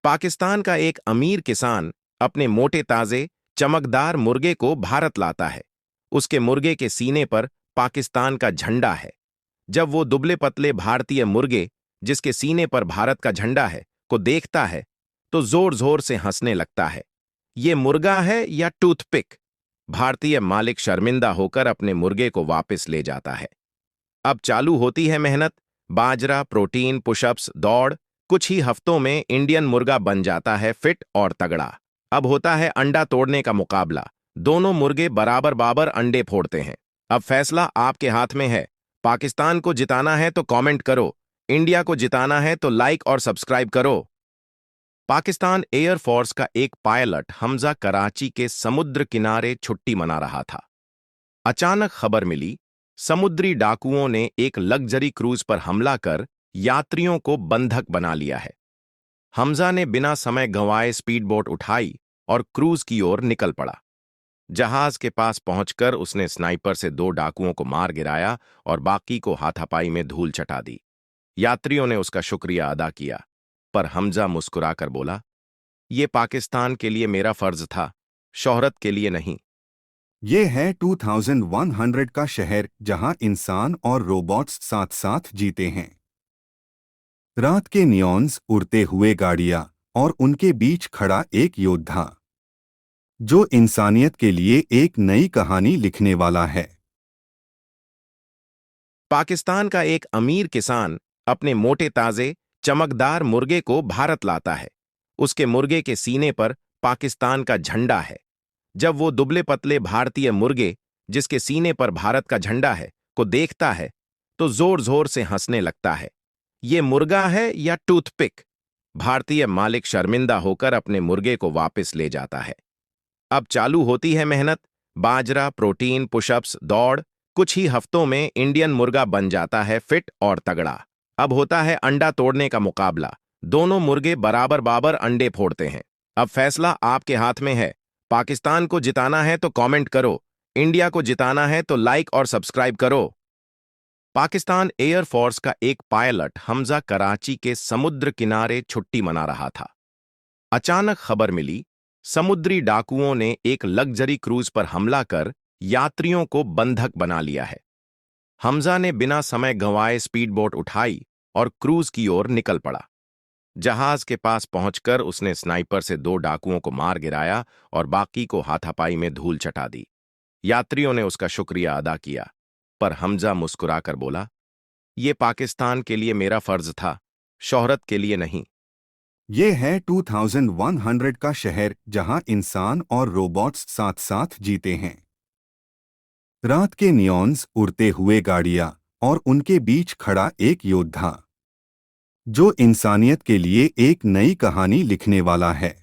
पाकिस्तान का एक अमीर किसान अपने मोटे ताजे चमकदार मुर्गे को भारत लाता है। उसके मुर्गे के सीने पर पाकिस्तान का झंडा है। जब वो दुबले पतले भारतीय मुर्गे, जिसके सीने पर भारत का झंडा है, को देखता है तो जोर जोर से हंसने लगता है। ये मुर्गा है या टूथपिक? भारतीय मालिक शर्मिंदा होकर अपने मुर्गे को वापस ले जाता है। अब चालू होती है मेहनत। बाजरा, प्रोटीन, पुशअप्स, दौड़। कुछ ही हफ्तों में इंडियन मुर्गा बन जाता है फिट और तगड़ा। अब होता है अंडा तोड़ने का मुकाबला। दोनों मुर्गे बराबर बाबर अंडे फोड़ते हैं। अब फैसला आपके हाथ में है। पाकिस्तान को जिताना है तो कमेंट करो, इंडिया को जिताना है तो लाइक और सब्सक्राइब करो। पाकिस्तान एयरफोर्स का एक पायलट हमजा कराची के समुद्र किनारे छुट्टी मना रहा था। अचानक खबर मिली, समुद्री डाकुओं ने एक लग्जरी क्रूज पर हमला कर यात्रियों को बंधक बना लिया है। हमजा ने बिना समय गंवाए स्पीड बोट उठाई और क्रूज की ओर निकल पड़ा। जहाज के पास पहुंचकर उसने स्नाइपर से 2 डाकुओं को मार गिराया और बाकी को हाथापाई में धूल चटा दी। यात्रियों ने उसका शुक्रिया अदा किया, पर हमजा मुस्कुराकर बोला, "ये पाकिस्तान के लिए मेरा फर्ज था, शोहरत के लिए नहीं।" ये है 2100 का शहर जहां इंसान और रोबोट्स साथ साथ जीते हैं। रात के नियॉन्स, उड़ते हुए गाड़ियां और उनके बीच खड़ा एक योद्धा जो इंसानियत के लिए एक नई कहानी लिखने वाला है। पाकिस्तान का एक अमीर किसान अपने मोटे ताजे चमकदार मुर्गे को भारत लाता है। उसके मुर्गे के सीने पर पाकिस्तान का झंडा है। जब वो दुबले पतले भारतीय मुर्गे, जिसके सीने पर भारत का झंडा है, को देखता है तो जोर जोर से हंसने लगता है। ये मुर्गा है या टूथपिक? भारतीय मालिक शर्मिंदा होकर अपने मुर्गे को वापस ले जाता है। अब चालू होती है मेहनत। बाजरा, प्रोटीन, पुशअप्स, दौड़। कुछ ही हफ्तों में इंडियन मुर्गा बन जाता है फिट और तगड़ा। अब होता है अंडा तोड़ने का मुकाबला। दोनों मुर्गे बराबर बाबर अंडे फोड़ते हैं। अब फैसला आपके हाथ में है। पाकिस्तान को जिताना है तो कमेंट करो, इंडिया को जिताना है तो लाइक और सब्सक्राइब करो। पाकिस्तान एयरफोर्स का एक पायलट हमजा कराची के समुद्र किनारे छुट्टी मना रहा था। अचानक खबर मिली, समुद्री डाकुओं ने एक लग्जरी क्रूज पर हमला कर यात्रियों को बंधक बना लिया है। हमजा ने बिना समय गंवाए स्पीड बोट उठाई और क्रूज की ओर निकल पड़ा। जहाज के पास पहुंचकर उसने स्नाइपर से 2 डाकुओं को मार गिराया और बाकी को हाथापाई में धूल चटा दी। यात्रियों ने उसका शुक्रिया अदा किया, पर हमजा मुस्कुराकर बोला, "ये पाकिस्तान के लिए मेरा फर्ज था, शोहरत के लिए नहीं।" ये है 2100 का शहर जहां इंसान और रोबोट्स साथ साथ जीते हैं। रात के नियॉन्स, उड़ते हुए गाड़ियां और उनके बीच खड़ा एक योद्धा जो इंसानियत के लिए एक नई कहानी लिखने वाला है।